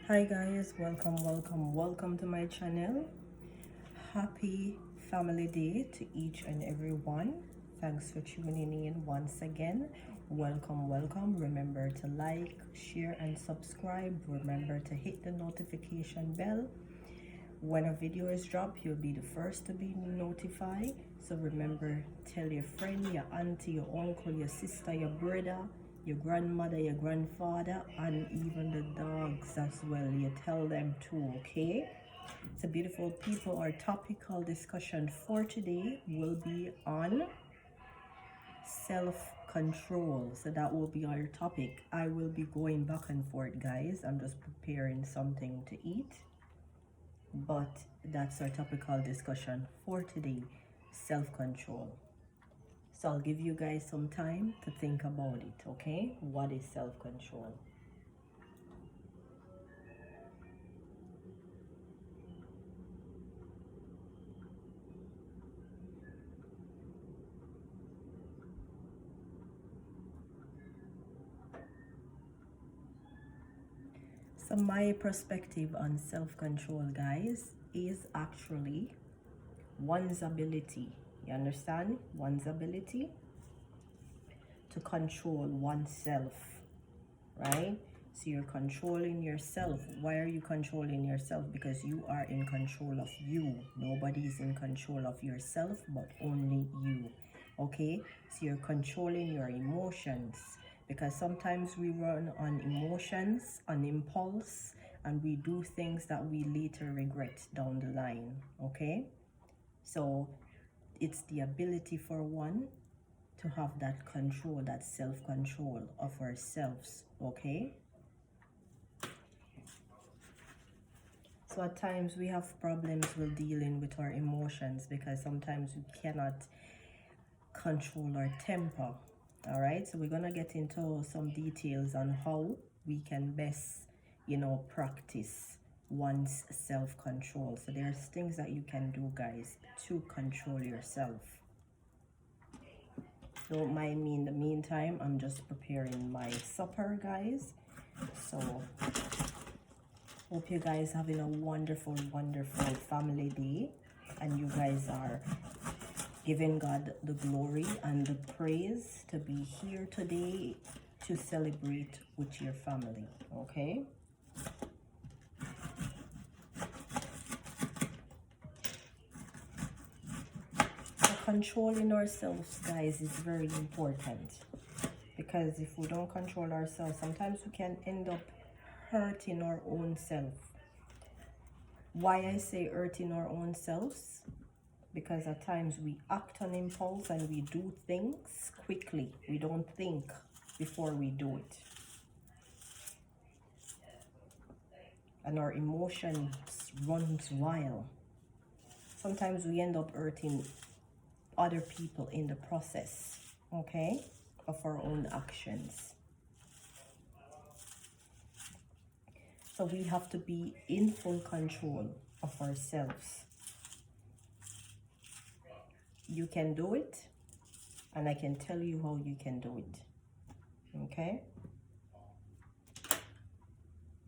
Hi guys, welcome to my channel. Happy Family Day to each and every one. Thanks for tuning in once again. Welcome. Remember to like, share and subscribe. Remember to hit the notification bell. When a video is dropped, you'll be the first to be notified. So remember, tell your friend, your auntie, your uncle, your sister, your brother, your grandmother, your grandfather, and even the dogs as well. You tell them too, okay? So beautiful people, our topical discussion for today will be on self-control. So that will be our topic. I will be going back and forth, guys. I'm just preparing something to eat, but that's our topical discussion for today, self-control. So I'll give you guys some time to think about it, okay? What is self-control? So my perspective on self-control, guys, is actually one's ability. You understand? One's ability to control oneself, right? So you're controlling yourself. Why are you controlling yourself? Because you are in control of you. Nobody is in control of yourself but only you. Okay? So you're controlling your emotions, because sometimes we run on emotions, on impulse, and we do things that we later regret down the line. Okay? So it's the ability for one to have that control, that self-control of ourselves. Okay? So at times we have problems with dealing with our emotions because sometimes we cannot control our temper. All right, so we're gonna get into some details on how we can best, practice one's self-control. So there's things that you can do, guys, to control yourself. Don't mind me in the meantime. I'm just preparing my supper, guys. So hope you guys having a wonderful family day, and you guys are giving God the glory and the praise to be here today to celebrate with your family. Okay? So controlling ourselves, guys, is very important, because if we don't control ourselves, sometimes we can end up hurting our own self. Why I say hurting our own selves? Because at times we act on impulse and we do things quickly. We don't think before we do it. And our emotions runs wild. Sometimes we end up hurting other people in the process, okay, of our own actions. So we have to be in full control of ourselves. You can do it, and I can tell you how you can do it. Okay?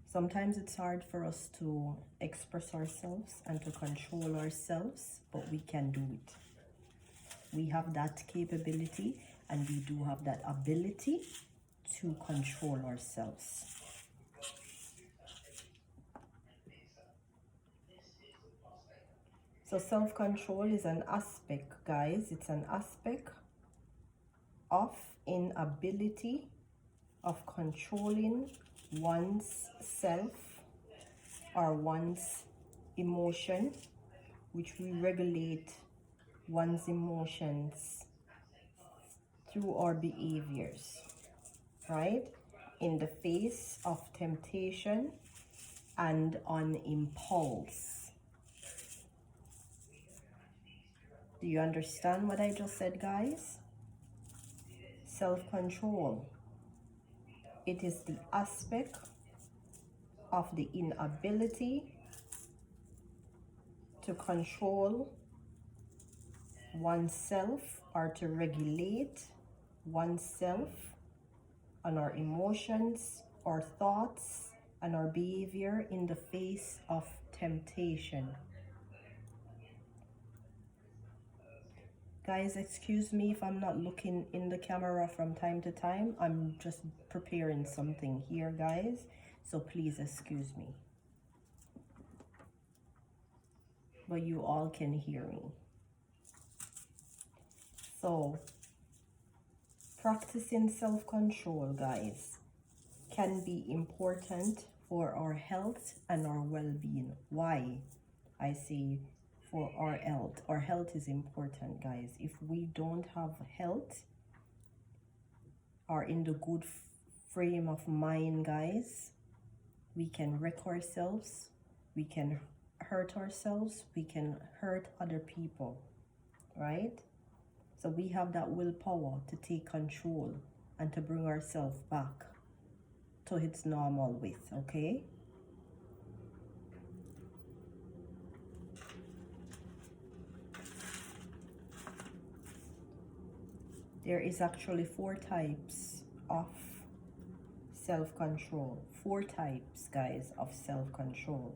Sometimes it's hard for us to express ourselves and to control ourselves, but we can do it. We have that capability, and we do have that ability to control ourselves. So self-control is an aspect, guys. It's an aspect of inability of controlling one's self or one's emotion, which we regulate one's emotions through our behaviors, right? In the face of temptation and on impulse. Do you understand what I just said, guys? Self-control. It is the aspect of the inability to control oneself or to regulate oneself on our emotions or thoughts and our behavior in the face of temptation. Guys, excuse me if I'm not looking in the camera from time to time. I'm just preparing something here, guys. So please excuse me. But you all can hear me. So, practicing self-control, guys, can be important for our health and our well-being. Why? I say for our health. Our health is important, guys. If we don't have health or in the good frame of mind, guys, we can wreck ourselves, we can hurt ourselves, we can hurt other people, right? So we have that willpower to take control and to bring ourselves back to its normal width, okay? There is actually 4 types of self-control. 4 types, guys, of self-control.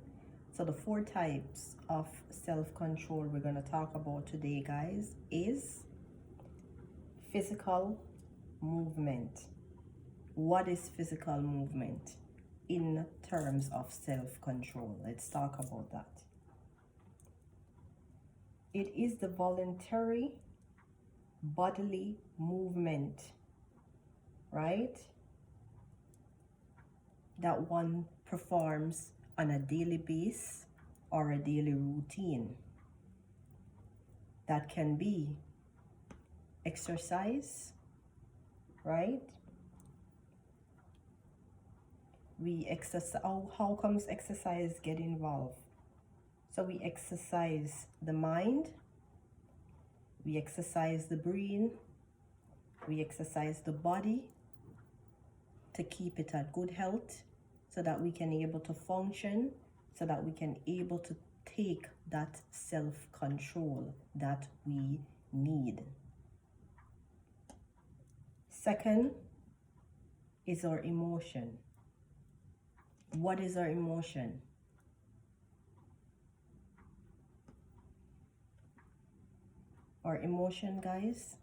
So the 4 types of self-control we're going to talk about today, guys, is physical movement. What is physical movement in terms of self-control? Let's talk about that. It is the voluntary bodily movement, right, that one performs on a daily basis or a daily routine. That can be exercise, right? We exercise. How comes exercise get involved? So we exercise the mind, we exercise the brain, we exercise the body to keep it at good health, so that we can able to function, so that we can able to take that self-control that we need. Second is our emotion. What is our emotion? Our emotion, guys,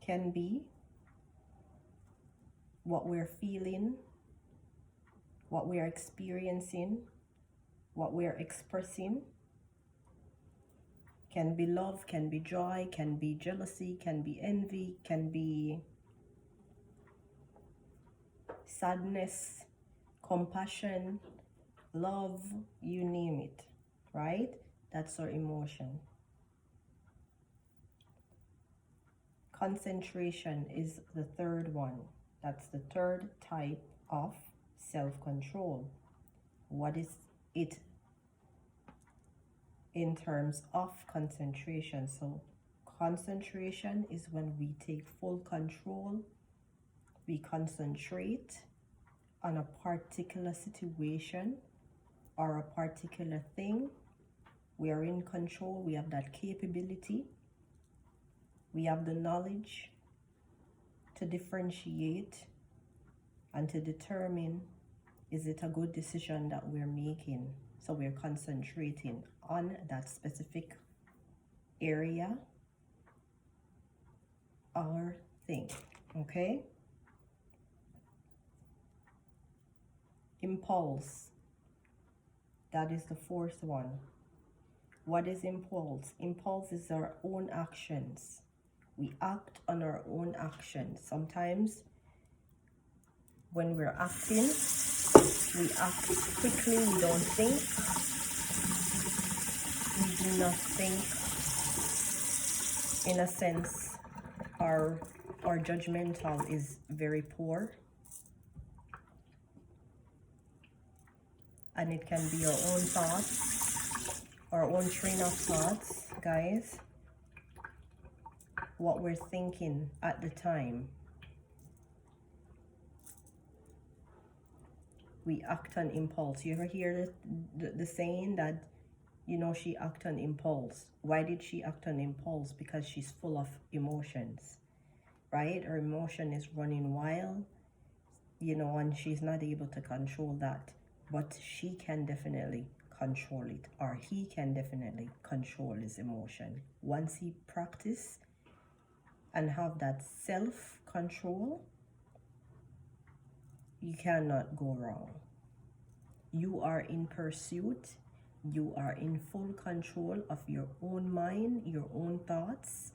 can be what we're feeling, what we're experiencing, what we're expressing. Can be love, can be joy, can be jealousy, can be envy, can be sadness, compassion, love, you name it, right? That's our emotion. Concentration is the third one. That's the third type of self-control. What is it in terms of concentration? So concentration is when we take full control, we concentrate on a particular situation or a particular thing. We are in control, we have that capability, we have the knowledge to differentiate and to determine, is it a good decision that we're making? So we're concentrating on that specific area or thing, okay? Impulse, that is the fourth one. What is impulse? Impulse is our own actions. We act on our own actions. Sometimes when we're acting, we act quickly, we don't think. We do not think. In a sense, our judgmental is very poor. And it can be our own thoughts, our own train of thoughts, guys. What we're thinking at the time. We act on impulse. You ever hear the saying that, you know, she act on impulse? Why did she act on impulse? Because she's full of emotions. right? Her emotion is running wild, you know, and she's not able to control that. But she can definitely control it, or he can definitely control his emotion. Once he practice and have that self-control, you cannot go wrong. You are in pursuit. You are in full control of your own mind, your own thoughts,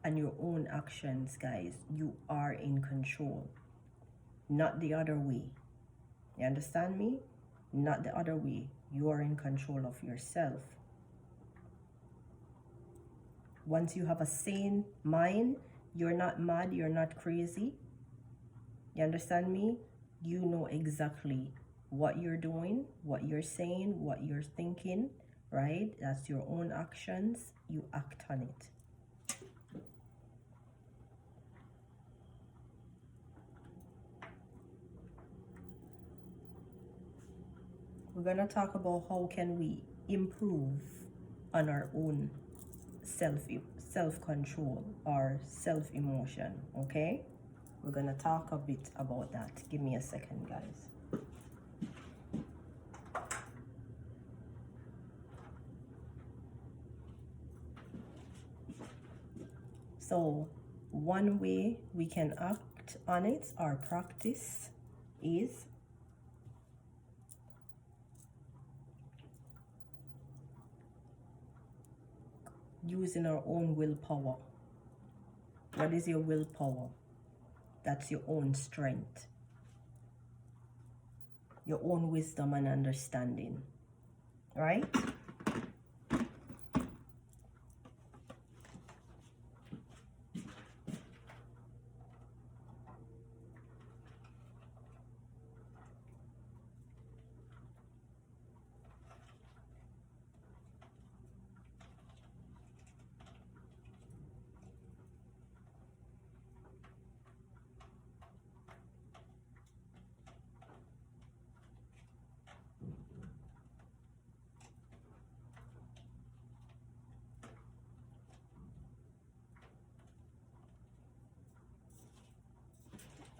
and your own actions, guys. You are in control, not the other way. You understand me? Not the other way. You are in control of yourself. Once you have a sane mind, you're not mad, you're not crazy. You understand me? You know exactly what you're doing, what you're saying, what you're thinking, right? That's your own actions. You act on it. We're going to talk about how can we improve on our own self-control or self-emotion, okay? We're going to talk a bit about that. Give me a second, guys. So one way we can act on it or practice is using our own willpower. What is your willpower? That's your own strength, your own wisdom and understanding, right?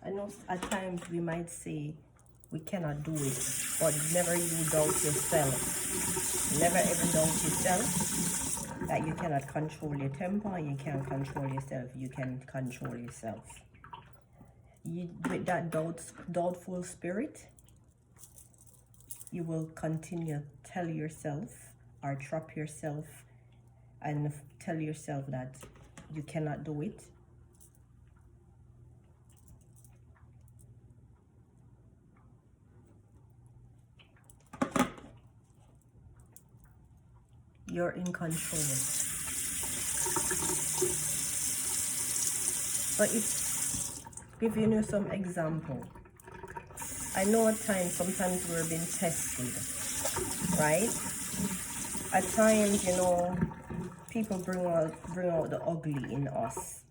I know at times we might say we cannot do it, but never you doubt yourself. Never ever doubt yourself that you cannot control your temper, you can't control yourself, you can control yourself. With that doubtful spirit, you will continue tell yourself or trap yourself and tell yourself that you cannot do it. You're in control. So it's giving you some example. I know at times, sometimes we're being tested, right? At times, you know, people bring out the ugly in us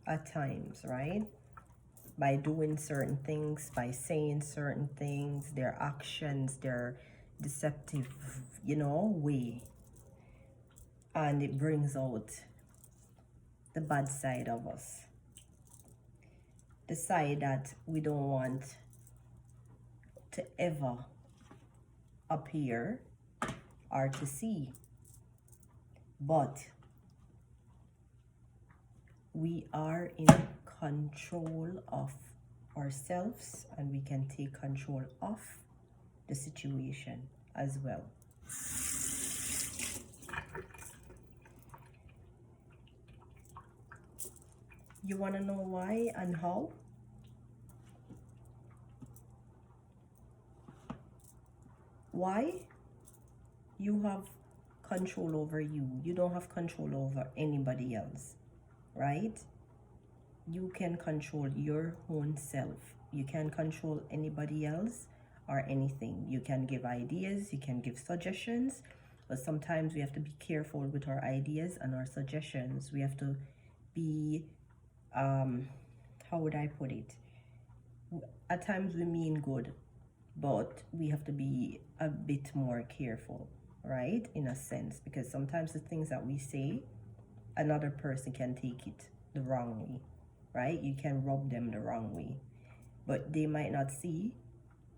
at times, right? By doing certain things, by saying certain things, their actions, their deceptive, you know, way. And it brings out the bad side of us. The side that we don't want to ever appear or to see. But we are in control of ourselves and we can take control of the situation as well. You want to know why and how? Why? You have control over you. You don't have control over anybody else, right? You can control your own self. You can't control anybody else or anything. You can give ideas, you can give suggestions, but sometimes we have to be careful with our ideas and our suggestions. We have to be, how would I put it? At times we mean good, but we have to be a bit more careful, right? In a sense, because sometimes the things that we say, another person can take it the wrong way, right? You can rub them the wrong way, but they might not see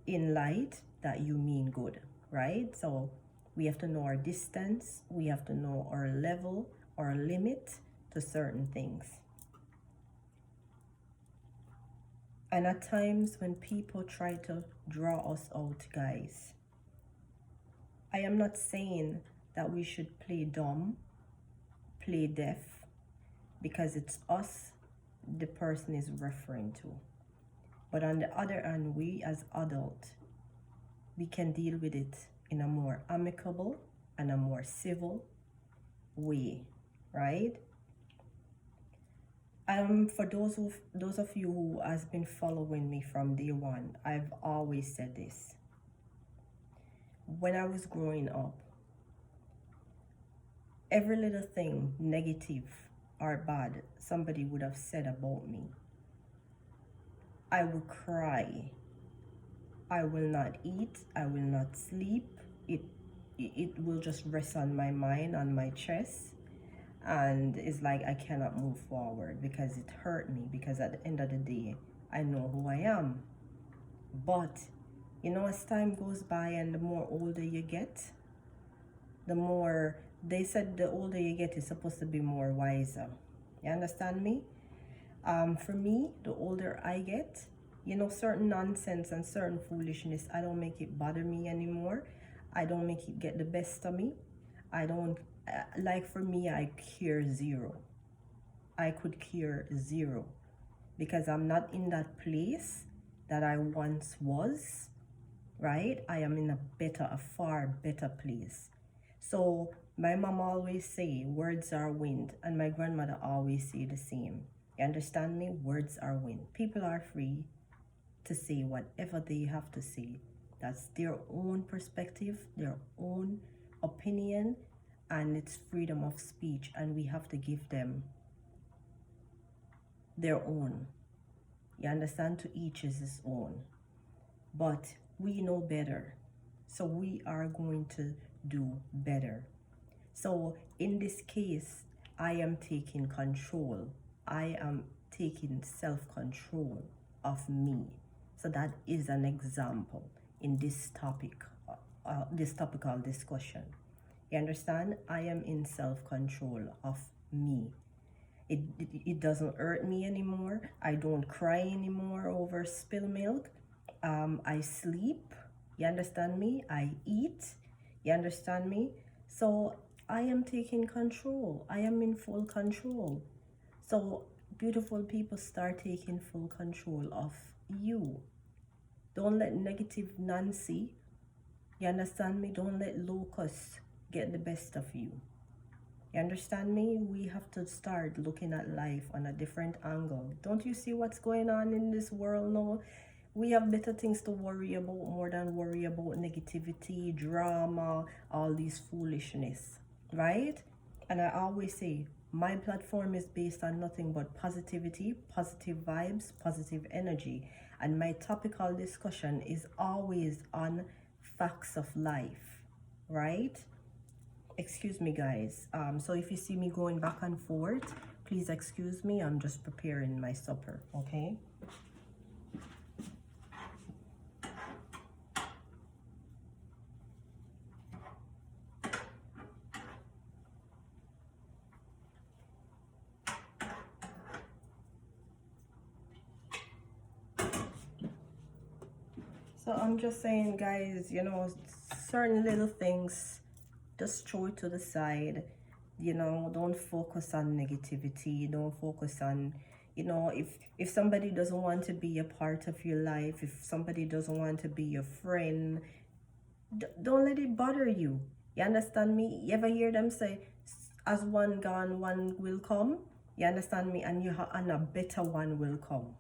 in light that you mean good, right? So we have to know our distance, we have to know our level, our limit to certain things. And at times when people try to draw us out, guys, I am not saying that we should play dumb, play deaf, because it's us the person is referring to. But on the other hand, we as adults, we can deal with it in a more amicable and a more civil way, right? For those of you who has been following me from day one, I've always said this. When I was growing up, every little thing negative or bad somebody would have said about me, I would cry. I will not eat, I will not sleep. It will just rest on my mind, on my chest, and it's like I cannot move forward because it hurt me, because at the end of the day, I know who I am. But you know, as time goes by and the more older you get, the more, they said the older you get is supposed to be more wiser. You understand me? For me, the older I get, you know, certain nonsense and certain foolishness, I don't make it bother me anymore. I don't make it get the best of me. I don't, like for me, I care zero. I could care zero because I'm not in that place that I once was, right? I am in a far better place. So my mom always say, words are wind, and my grandmother always say the same. You understand me? Words are wind. People are free to say whatever they have to say. That's their own perspective, their own opinion, and it's freedom of speech, and we have to give them their own. You understand? To each is his own. But we know better, so we are going to do better. So in this case, I am taking control. I am taking self-control of me. So that is an example in this topic, this topical discussion. You understand? I am in self-control of me. It doesn't hurt me anymore. I don't cry anymore over spilled milk. I sleep. You understand me? I eat. You understand me? So I am taking control. I am in full control. So beautiful people, start taking full control of you. Don't let negative Nancy, you understand me? Don't let locusts get the best of you. You understand me? We have to start looking at life on a different angle. Don't you see what's going on in this world now? We have better things to worry about more than worry about negativity, drama, all these foolishness, right? And I always say, my platform is based on nothing but positivity, positive vibes, positive energy. And my topical discussion is always on facts of life, right? Excuse me, guys. So if you see me going back and forth, please excuse me. I'm just preparing my supper, okay? So I'm just saying, guys, you know, certain little things, just throw it to the side. You know, don't focus on negativity. Don't focus on, you know, if somebody doesn't want to be a part of your life, if somebody doesn't want to be your friend, don't let it bother you. You understand me? You ever hear them say, as one gone, one will come? You understand me? And and a better one will come.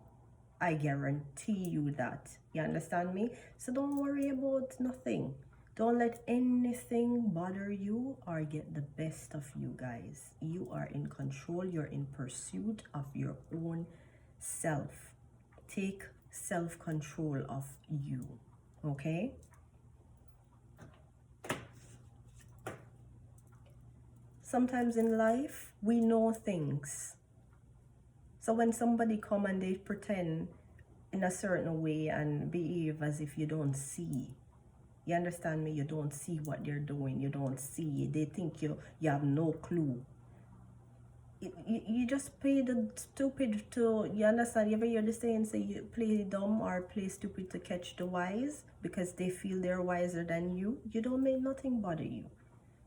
I guarantee you that. You understand me? So don't worry about nothing. Don't let anything bother you or get the best of you, guys. You are in control. You're in pursuit of your own self. Take self-control of you. Okay? Sometimes in life, we know things. So when somebody come and they pretend in a certain way and behave as if you don't see, you understand me, you don't see what they're doing, you don't see, they think you have no clue. You just play the stupid to, you understand, you ever hear the saying, say you play dumb or play stupid to catch the wise, because they feel they're wiser than you. You don't make nothing bother you.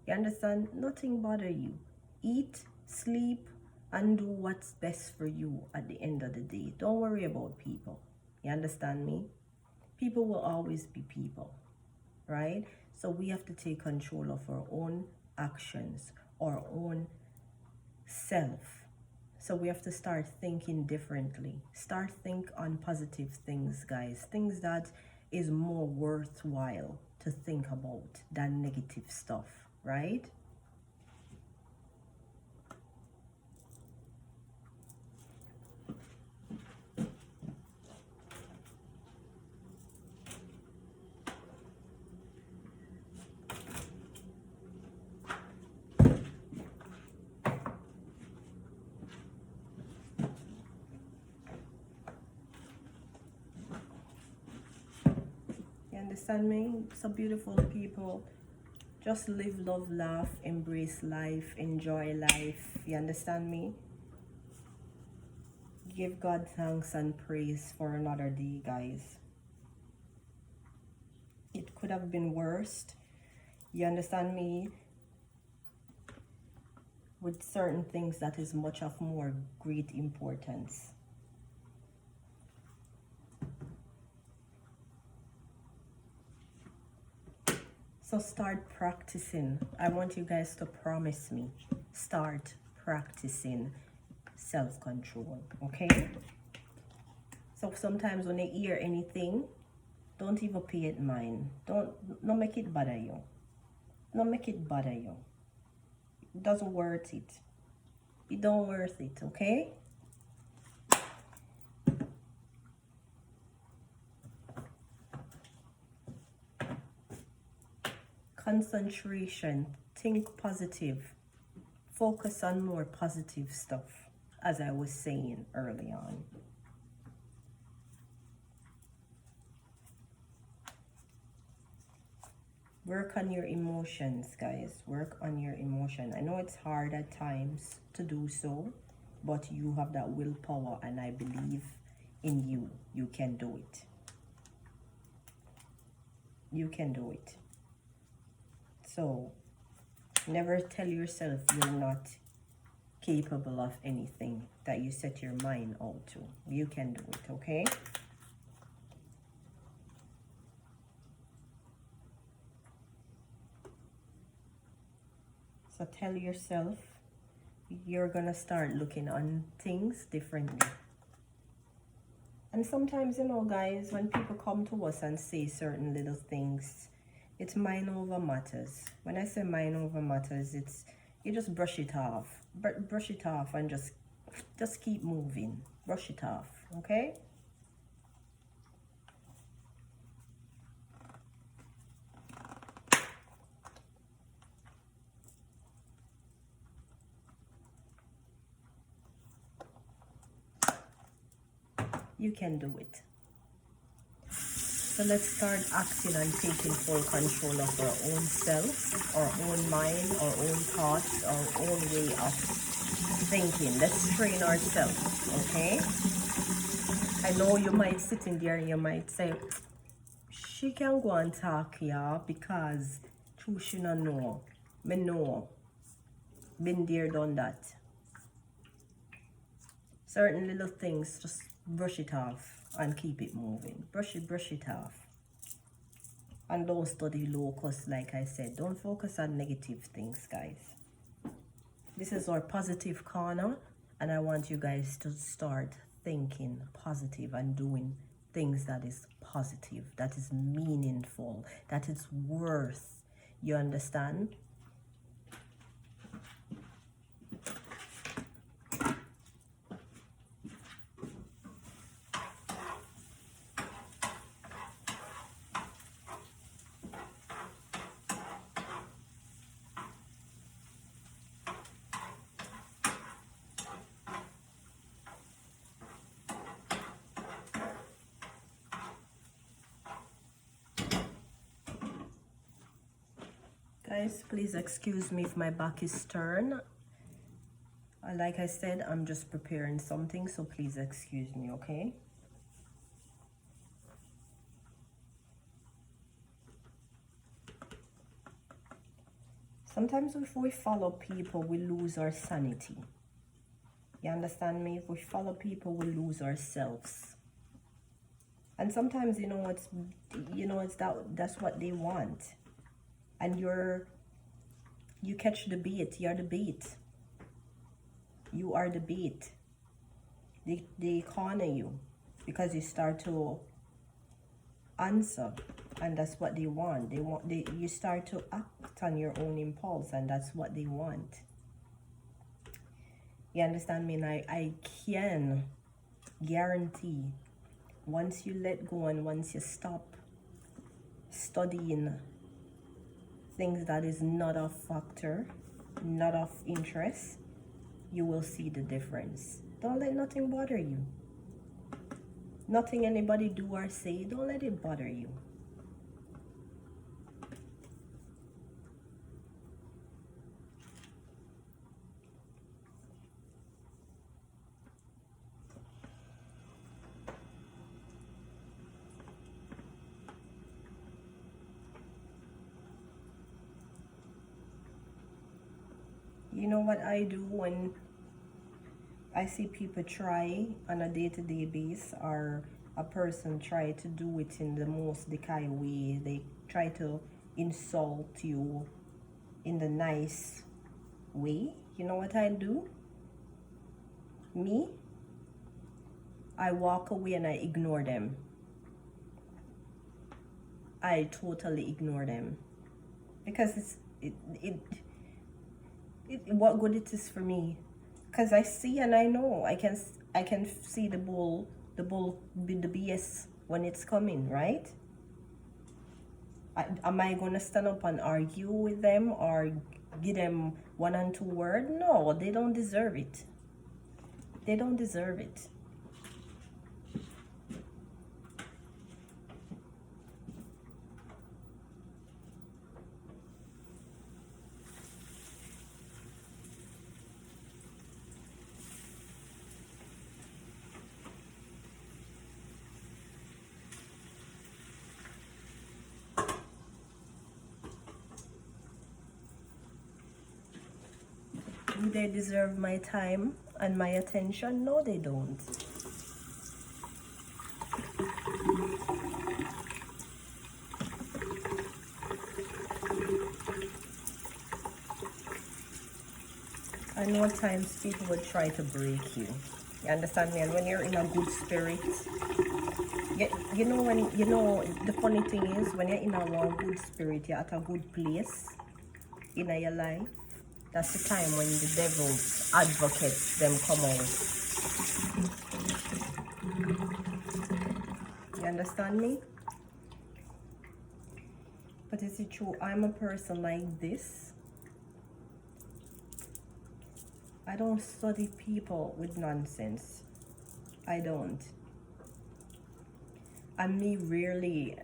You understand? Nothing bother you. Eat, sleep, and do what's best for you at the end of the day. Don't worry about people. You understand me? People will always be people, right? So we have to take control of our own actions, our own self. So we have to start thinking differently. Start think on positive things, guys. Things that is more worthwhile to think about than negative stuff, right? You understand me? So beautiful people. Just live, love, laugh, embrace life, enjoy life. You understand me? Give God thanks and praise for another day, guys. It could have been worse. You understand me? With certain things that is much of more great importance. So start practicing. I want you guys to promise me. Start practicing self-control, okay? So sometimes when you hear anything, don't even pay it mind. Don't make it bother you. Don't make it bother you. It doesn't worth it. It don't worth it, okay? Concentration. Think positive. Focus on more positive stuff, as I was saying early on. Work on your emotions, guys. Work on your emotion. I know it's hard at times to do so, but you have that willpower, and I believe in you. You can do it. You can do it. So, never tell yourself you're not capable of anything that you set your mind out to. You can do it, okay? So tell yourself you're gonna start looking on things differently. And sometimes, you know, guys, when people come to us and say certain little things, it's mind over matters. When I say mind over matters, it's you just brush it off. Brush it off and just keep moving. Brush it off, okay? You can do it. So let's start acting and taking full control of our own self, our own mind, our own thoughts, our own way of thinking. Let's train ourselves, okay? I know you might sit in there and you might say, she can go and talk here because she don't know. Me know. Been there, done that. Certain little things, just brush it off and keep it moving. Brush it off. And don't study locus, like I said. Don't focus on negative things, guys. This is our positive corner, and I want you guys to start thinking positive and doing things that is positive, that is meaningful, that is worth. You understand? guys, please excuse me if my back is turned. Like I said, I'm just preparing something, so please excuse me, okay? Sometimes if we follow people, we lose our sanity. You understand me? If we follow people, we lose ourselves. And sometimes, that's what they want. And you catch the bait. You're the bait. You are the bait. They corner you because you start to answer, and that's what they want. You start to act on your own impulse, and that's what they want. You understand me? And I can guarantee, once you let go and once you stop studying things that is not of factor, not of interest, you will see the difference. Don't let nothing bother you. Nothing anybody do or say, don't let it bother you. You know what I do when I see people try on a day-to-day basis, or a person try to do it in the most decay way? They try to insult you in the nice way. You know what I do? Me? I walk away and I ignore them. I totally ignore them. Because what good it is for me? Because I see and I know, I can see the BS when it's coming, right? Am I gonna stand up and argue with them or give them 1 and 2 words? No, they don't deserve it. They don't deserve it. Do they deserve my time and my attention? No, they don't. I know at times people would try to break you. You understand me? And when you're in a good spirit, the funny thing is, when you're in a good spirit, you're at a good place in your life. That's the time when the devil's advocates them come out. You understand me? But is it true? I'm a person like this. I don't study people with nonsense. I don't. And me rarely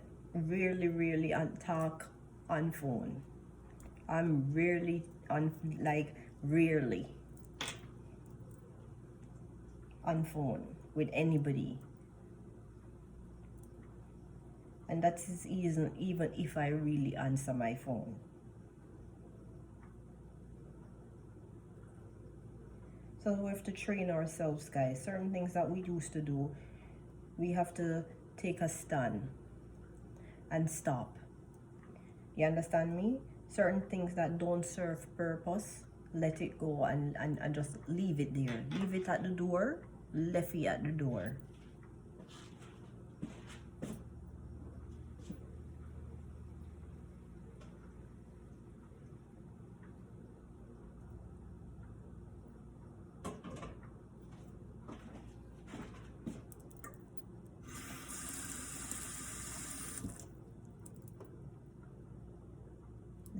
talk on phone. I'm rarely rarely on phone with anybody. And that is even if I really answer my phone. So we have to train ourselves, guys. Certain things that we used to do, we have to take a stand and stop. You understand me? Certain things that don't serve purpose, let it go and just leave it there. Leave it at the door, left it at the door.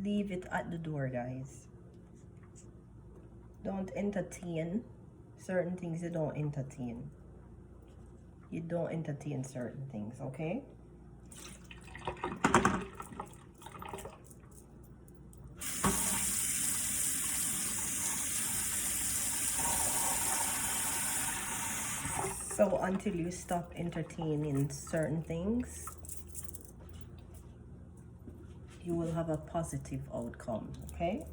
Leave it at the door, guys. Don't entertain certain things. You don't entertain. You don't entertain certain things, okay? So until you stop entertaining certain things, you will have a positive outcome, okay?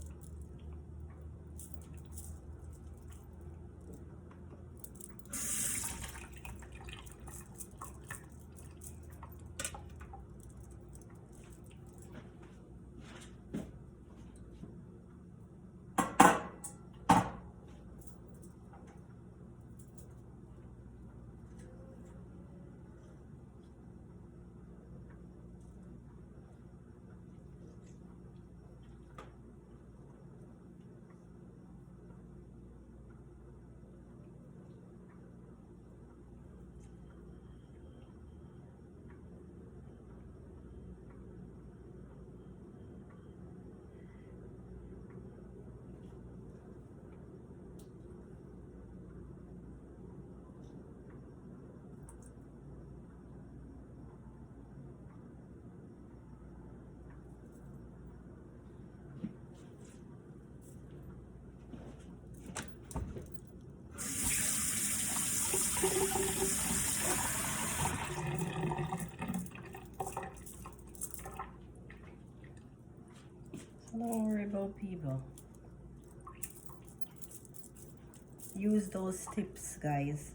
So don't worry about people. Use those tips, guys.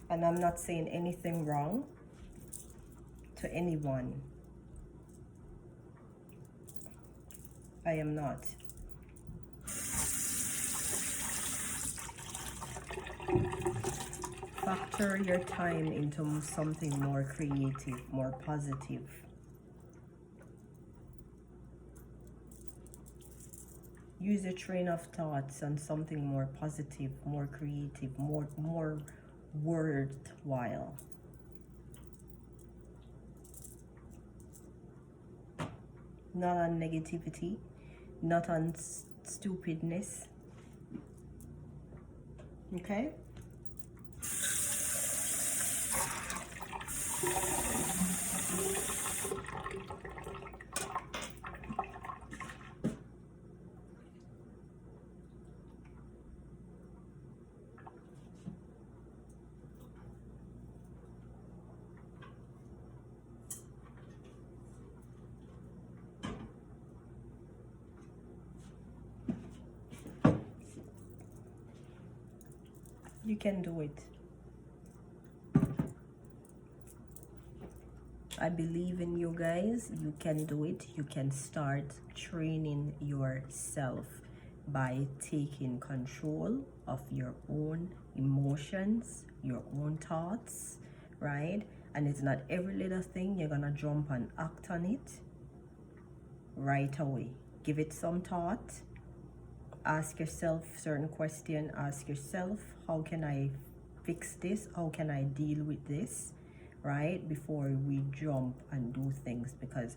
And I'm not saying anything wrong to anyone. I am not. Factor your time into something more creative, more positive. Use a train of thoughts on something more positive, more creative, more worthwhile. Not on negativity, not on stupidness. Okay? You can do it. I believe in you guys. You can do it. You can start training yourself by taking control of your own emotions, your own thoughts, right? And it's not every little thing you're gonna jump and act on it right away. Give it some thought. Ask yourself certain question. Ask yourself, how can I fix this? How can I deal with this? Right? Before we jump and do things, because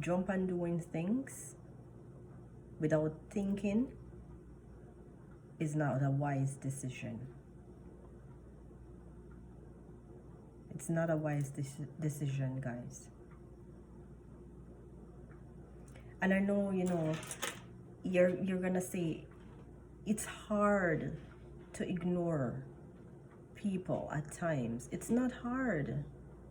jump and doing things without thinking is not a wise decision. It's not a wise decision, guys. And I know, you know, you're gonna say it's hard to ignore people at times. It's not hard.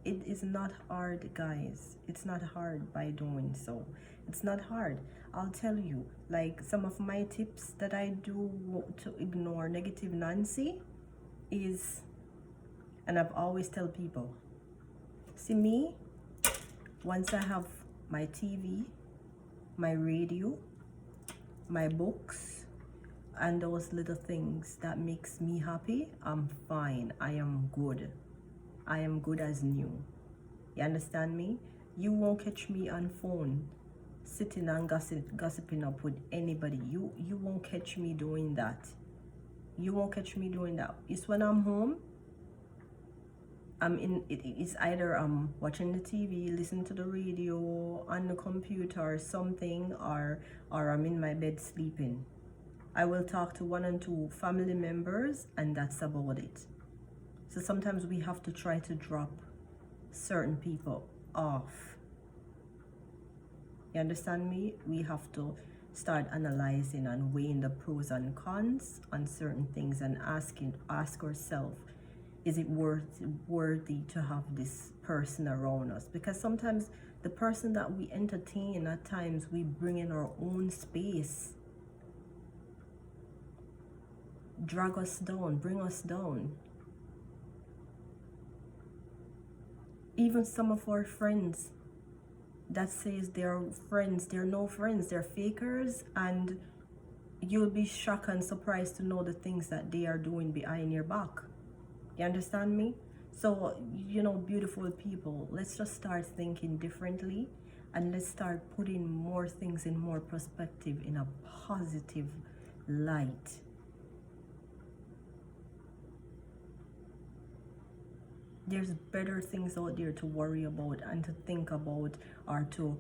It is not hard, guys. It's not hard by doing so. It's not hard. I'll tell you, like, some of my tips that I do to ignore negative Nancy is, and I've always tell people, see me, once I have my TV, my radio, my books, and those little things that makes me happy, I'm fine. I am good. I am good as new. You understand me? You won't catch me on phone sitting and gossiping up with anybody. You won't catch me doing that. You won't catch me doing that. It's when I'm home, it's either I'm watching the TV, listening to the radio, on the computer or something, or I'm in my bed sleeping. I will talk to 1 and 2 family members, and that's about it. So sometimes we have to try to drop certain people off. You understand me? We have to start analyzing and weighing the pros and cons on certain things and ask ourselves, is it worthy to have this person around us? Because sometimes the person that we entertain, at times we bring in our own space, drag us down, bring us down. Even some of our friends that says they're friends, they're no friends, they're fakers, and you'll be shocked and surprised to know the things that they are doing behind your back. You understand me? So, you know, beautiful people, let's just start thinking differently, and let's start putting more things in more perspective, in a positive light. There's better things out there to worry about and to think about, or to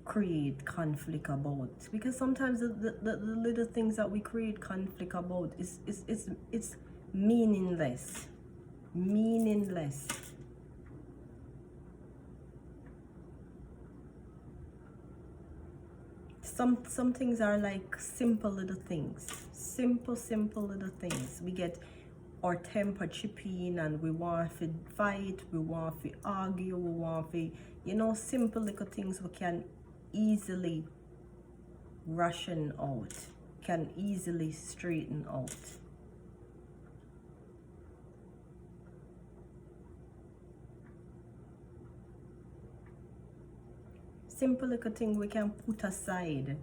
create conflict about, because sometimes the little things that we create conflict about is it's meaningless. Some things are like simple little things, simple little things. We get our temper chipping and we want to fight, we want to argue, we want to, you know, simple little things we can easily ration out, can easily straighten out. Simple little thing we can put aside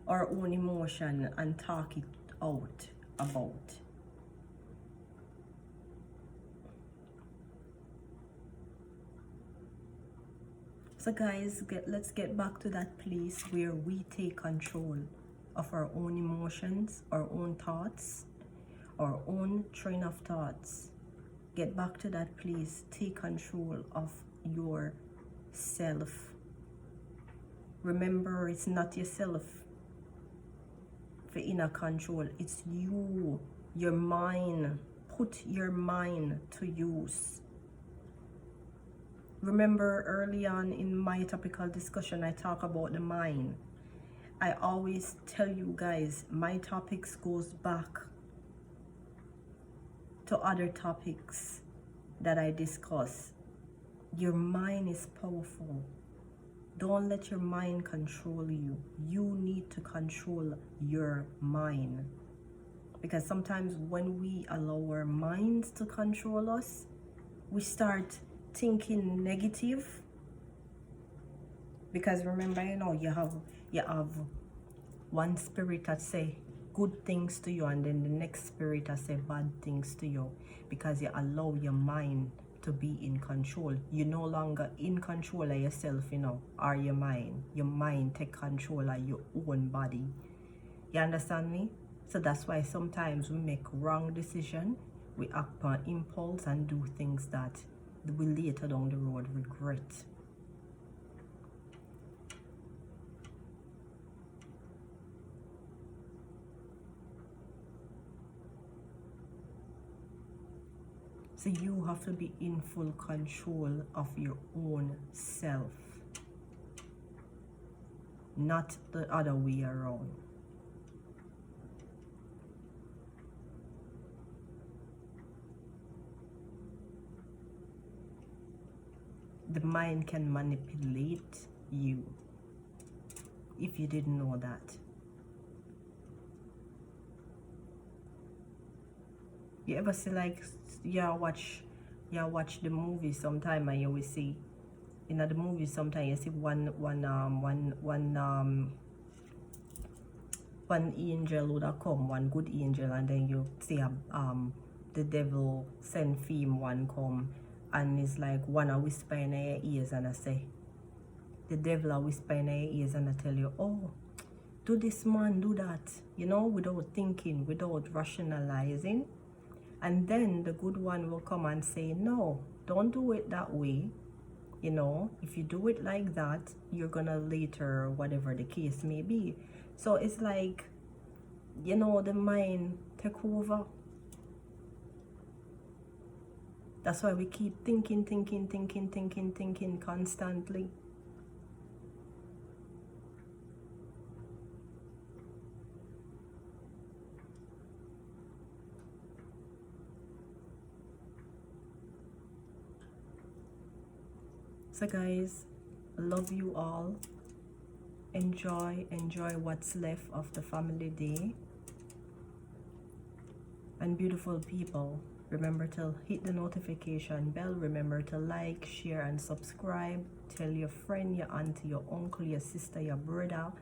our own emotion and talk it out about. So guys, let's get back to that place where we take control of our own emotions, our own thoughts, our own train of thoughts. Get back to that place. Take control of yourself. Remember, it's not yourself for inner control. It's you, your mind. Put your mind to use. Remember, early on in my topical discussion, I talk about the mind. I always tell you guys, my topics goes back to other topics that I discuss. Your mind is powerful. Don't let your mind control you. You need to control your mind. Because sometimes when we allow our minds to control us, we start thinking negative. Because remember, you know, you have one spirit that say good things to you, and then the next spirit that say bad things to you, because you allow your mind to be in control. You're no longer in control of yourself, you know, or your mind. Your mind take control of your own body. You understand me? So that's why sometimes we make wrong decision, we act on impulse and do things that we later down the road regret. So you have to be in full control of your own self, not the other way around. The mind can manipulate you, if you didn't know that. You ever see, like, you watch the movie sometime, and you will see in the movie sometimes you see one angel would have come, one good angel, and then you see the devil send film one come, and it's like one a whisper in your ears, and I say, the devil a whisper in your ears, and I tell you, oh, do this, man, do that, you know, without thinking, without rationalizing. And then the good one will come and say, no, don't do it that way. You know, if you do it like that, you're gonna later, whatever the case may be. So it's like, you know, the mind take over. That's why we keep thinking constantly. So guys, love you all. Enjoy what's left of the family day. And beautiful people, remember to hit the notification bell. Remember to like, share, and subscribe. Tell your friend, your auntie, your uncle, your sister, your brother,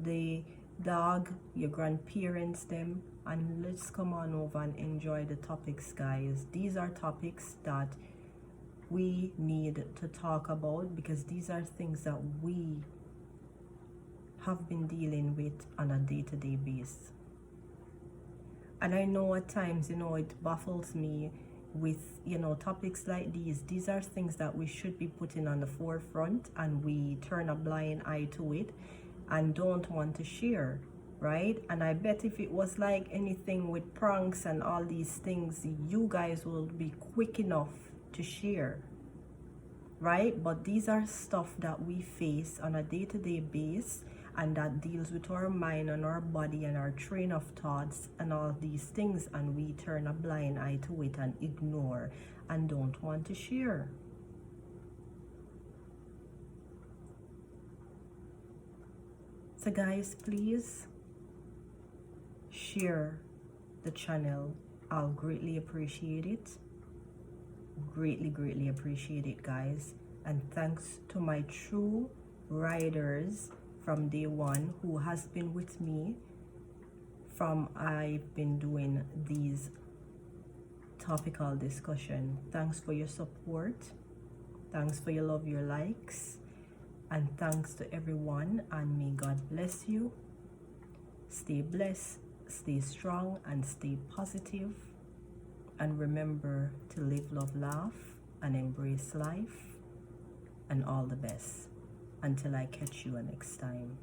the dog, your grandparents, them. And let's come on over and enjoy the topics, guys. These are topics that we need to talk about, because these are things that we have been dealing with on a day-to-day basis. And I know at times, it baffles me with, topics like these. These are things that we should be putting on the forefront, and we turn a blind eye to it and don't want to share, right? And I bet if it was like anything with pranks and all these things, you guys will be quick enough to share, right? But these are stuff that we face on a day-to-day basis, and that deals with our mind and our body and our train of thoughts and all these things, and we turn a blind eye to it and ignore and don't want to share. So guys, please share the channel. I'll greatly appreciate it. Greatly appreciate it, guys. And thanks to my true riders from day one, who has been with me from I've been doing these topical discussion. Thanks for your support. Thanks for your love, your likes. And thanks to everyone, and may God bless you. Stay blessed, stay strong, and stay positive. And remember to live, love, laugh, and embrace life. And all the best. Until I catch you next time.